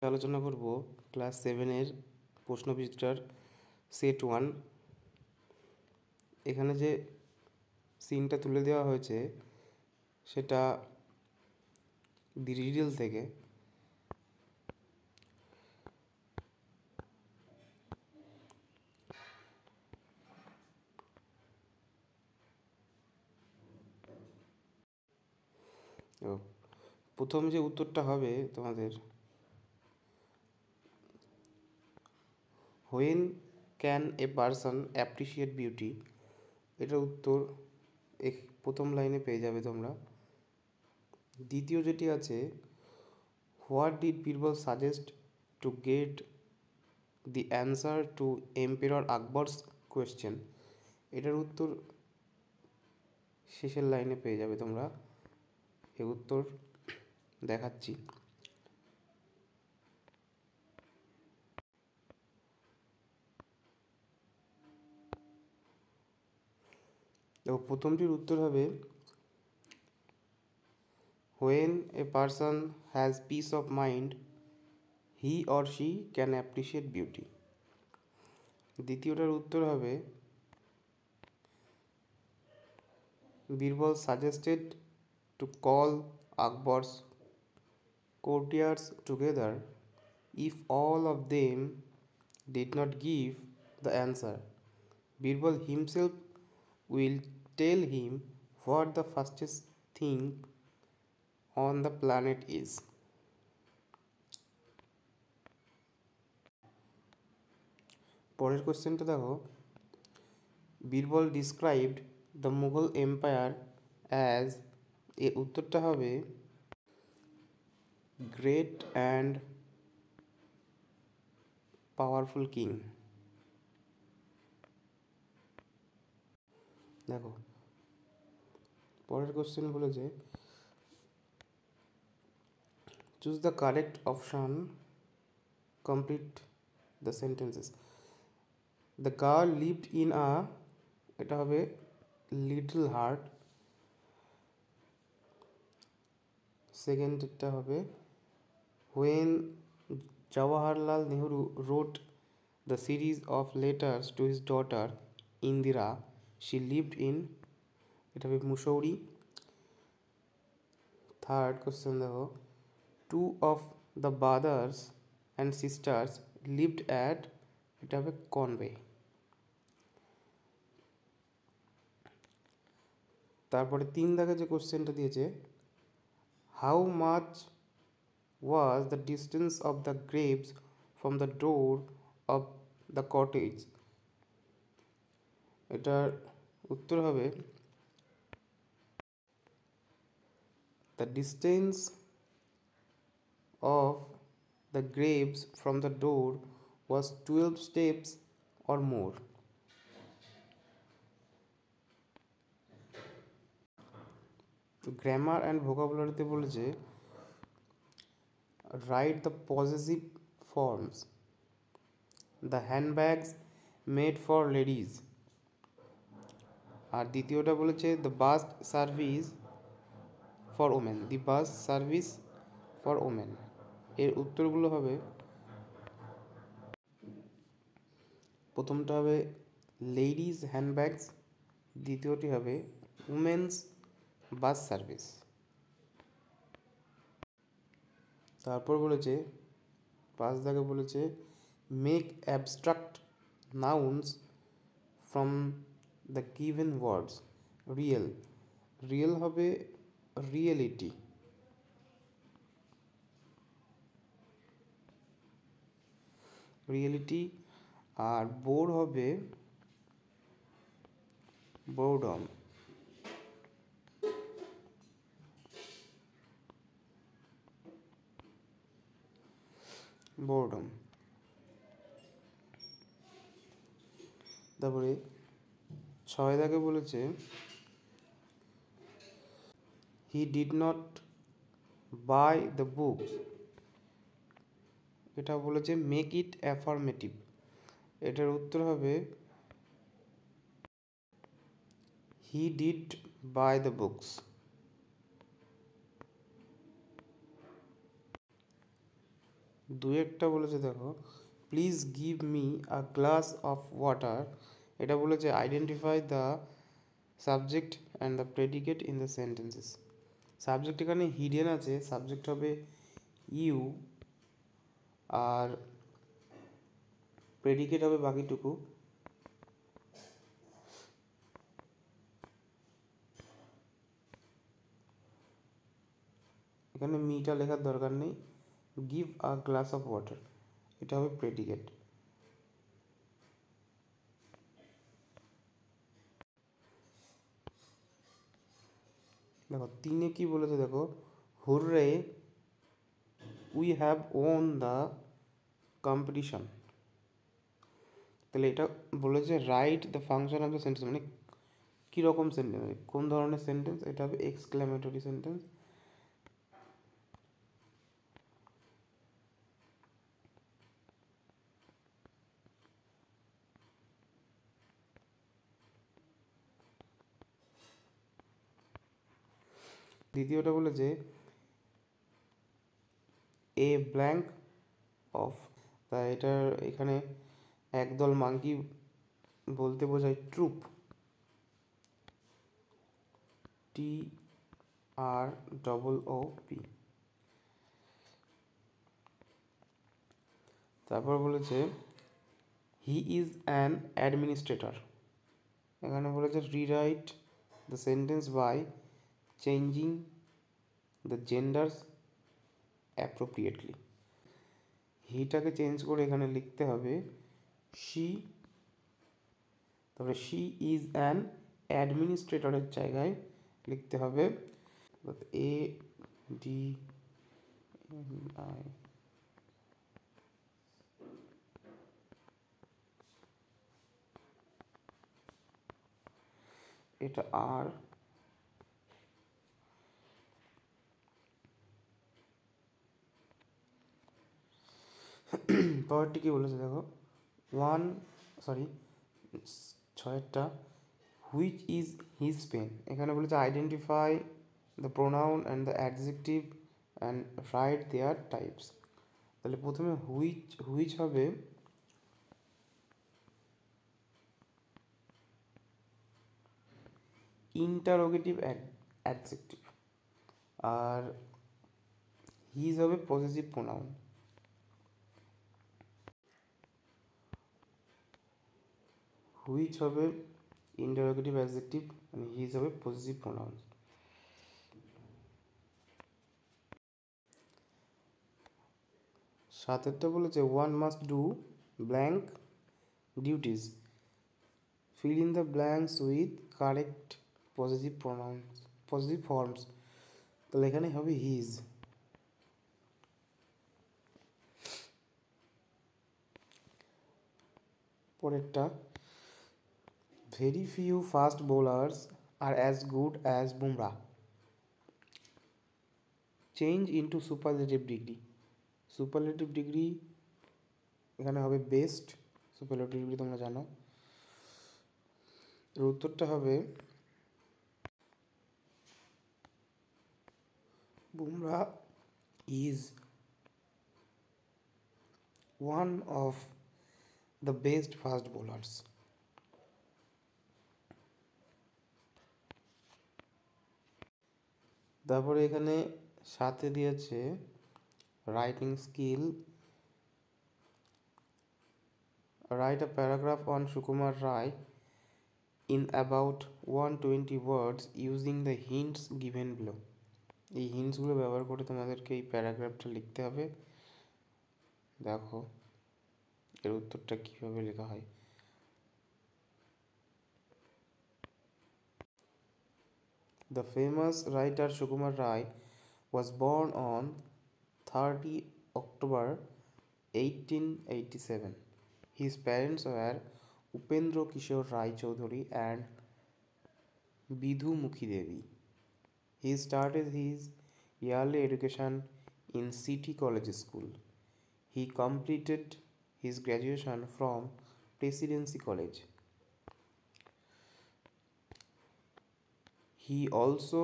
আলোচনা করব class 7-এর প্রশ্নবিচিত্রার set 1। এখানে যে সিনটা তুলে দেওয়া হয়েছে সেটা দি রিডল থেকে। তো প্রথম যে উত্তরটা হবে তোমাদের, when can a person appreciate beauty, এটার উত্তর প্রথম লাইনে পেয়ে যাবে তোমরা। দ্বিতীয় যেটি আছে, what did Birbal suggest to get the answer to emperor Akbar's question, এটার উত্তর শেষের লাইনে পেয়ে যাবে তোমরা। এর উত্তর দেখাচ্ছি। দেখো, প্রথমটির উত্তর হবে when a person has peace of mind he or she can appreciate beauty. দ্বিতীয়টার উত্তর হবে Birbal suggested to call Akbar's courtiers together. If all of them did not give the answer, Birbal himself will tell him what the fastest thing on the planet is. পরের কোশ্চেনটা দেখো, Birbal described the Mughal empire as, এর উত্তরটা হবে great and powerful king. দেখো, পরের question বলেছে, choose the correct option, complete the sentences. The girl lived in a, এটা হবে লিটল হার্ট। সেকেন্ডটা হবে when Jawaharlal Nehru wrote the series of letters to his daughter Indira she lived in, এটা হবে Mussoorie. Third question দেখো, two of the brothers and sisters lived at, এটা হবে Conway. তারপরে 3 দাগে যে কোশ্চেনটা দিয়েছে, how much was the distance of the graves from the door of the cottage, এটার উত্তর হবে the distance of the graves from the door was 12 steps or more. Grammar and ভোকাবুলারিতে বলেছে, write the possessive forms, the handbags made for ladies. আর দ্বিতীয়টা বলেছে the bus service for women, the bus service for women. এর উত্তরগুলো হবে, প্রথমটা হবে লেডিজ হ্যান্ডব্যাগস, দ্বিতীয়টি হবে উমেন্স বাস সার্ভিস। তারপর বলেছে 5 দাগে বলেছে make abstract nouns from the given words. Real, real হবে রিয়েলিটি। রিয়েলিটি। আর বোর হবে বোরডম। বোরডম। তারপরে 6 দাগে বলেছে he did not buy the books, এটা বলেছে মেক ইট অ্যাফার্মেটিভ। এটার উত্তর হবে he did buy the books. দু একটা বলেছে দেখো, please give me a glass of water. এটা বলেছে identify the subject and the predicate in the sentences. Subject এখানে হিডেন আছে, সাবজেক্ট হবে ইউ, আর প্রেডিকেট হবে বাকিটুকু। এখানে মিটা লেখার দরকার নেই, give a glass of water এটা হবে প্রেডিকেট। দেখো তিনে কি বলেছে দেখো, hurray we have won the competition. তাহলে এটা বলেছে write the function of the sentence, মানে কীরকম সেন্টেন্স, কোন ধরনের সেন্টেন্স, এটা হবে এক্সক্লেমেটরি সেন্টেন্স। দ্বিতীয়টা বলেছে এ ব্ল্যাঙ্ক অফ, তা এটার এখানে একদল মাঙ্কি বলতে বোঝায় troop, T R double O P. তারপর বলেছে হি ইজ অ্যান অ্যাডমিনিস্ট্রেটর। এখানে বলেছে rewrite the sentence by changing the genders appropriately. হিটাকে চেঞ্জ করে এখানে লিখতে হবে শি, তারপরে শি ইজ অ্যান অ্যাডমিনিস্ট্রেটরের জায়গায় লিখতে হবে এ ডি আই। এটা আর, পরেরটি কি বলেছে দেখো, ওয়ান সরি ছয়েরটা হুইচ ইজ হিজ পেন। এখানে বলেছে identify the pronoun and the adjective and write their types. তাহলে প্রথমে হুইচ হবে ইন্টারোগেটিভ অ্যাডজেক্টিভ, আর হিজ হবে পজেসিভ প্রোনাউন। হুইচ হবে ইন্টারোগেটিভ অ্যাডজেক্টিভ মানে হিজ হবে পজেসিভ প্রোনাউন। সাতেরটা বলেছে one must do blank duties, fill in the blanks with correct possessive pronouns, possessive forms। তাহলে এখানে হবে হিজ। পরেরটা very few fast bowlers are as good as Bumrah, change into superlative degree. Superlative degree এখানে হবে best, superlative degree তোমরা জানো। এর উত্তরটা হবে Bumrah is one of the best fast bowlers। তারপরে এখানে সাথে দিয়েছে writing skill, write a paragraph on Sukumar Rai in about 120 words using the hints given below। এই হিন্টসগুলো ব্যবহার করে তোমাদেরকে এই প্যারাগ্রাফটা লিখতে হবে। দেখো এর উত্তরটা কীভাবে লেখা হয়। The famous writer Sukumar Rai was born on 30 October 1887. His parents were Upendra Kishore Rai Chaudhuri and Bidhu Mukhi Devi. He started his early education in City College School. He completed his graduation from Presidency College. He also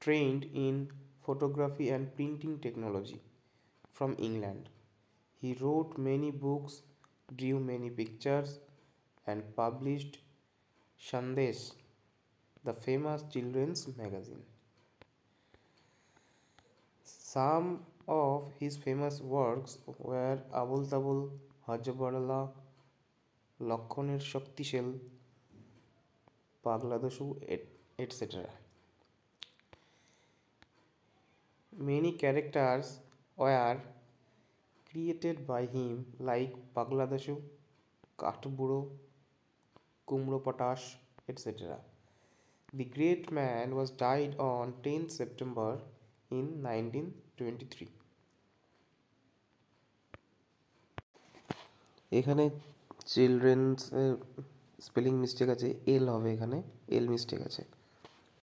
trained in photography and printing technology from England. He wrote many books, drew many pictures, and published Sandesh, the famous children's magazine. Some of his famous works were Abul Tabul, Hajjabarala, Lakhoner Shaktishel, Pagladashu, etc. Many characters were created by him like Pagladashu, Katburo, Kumro Potash, etc. The great man was died on 10th September in 1923. এখানে children's spelling mistake আছে, এল হবে, এখানে এল mistake আছে।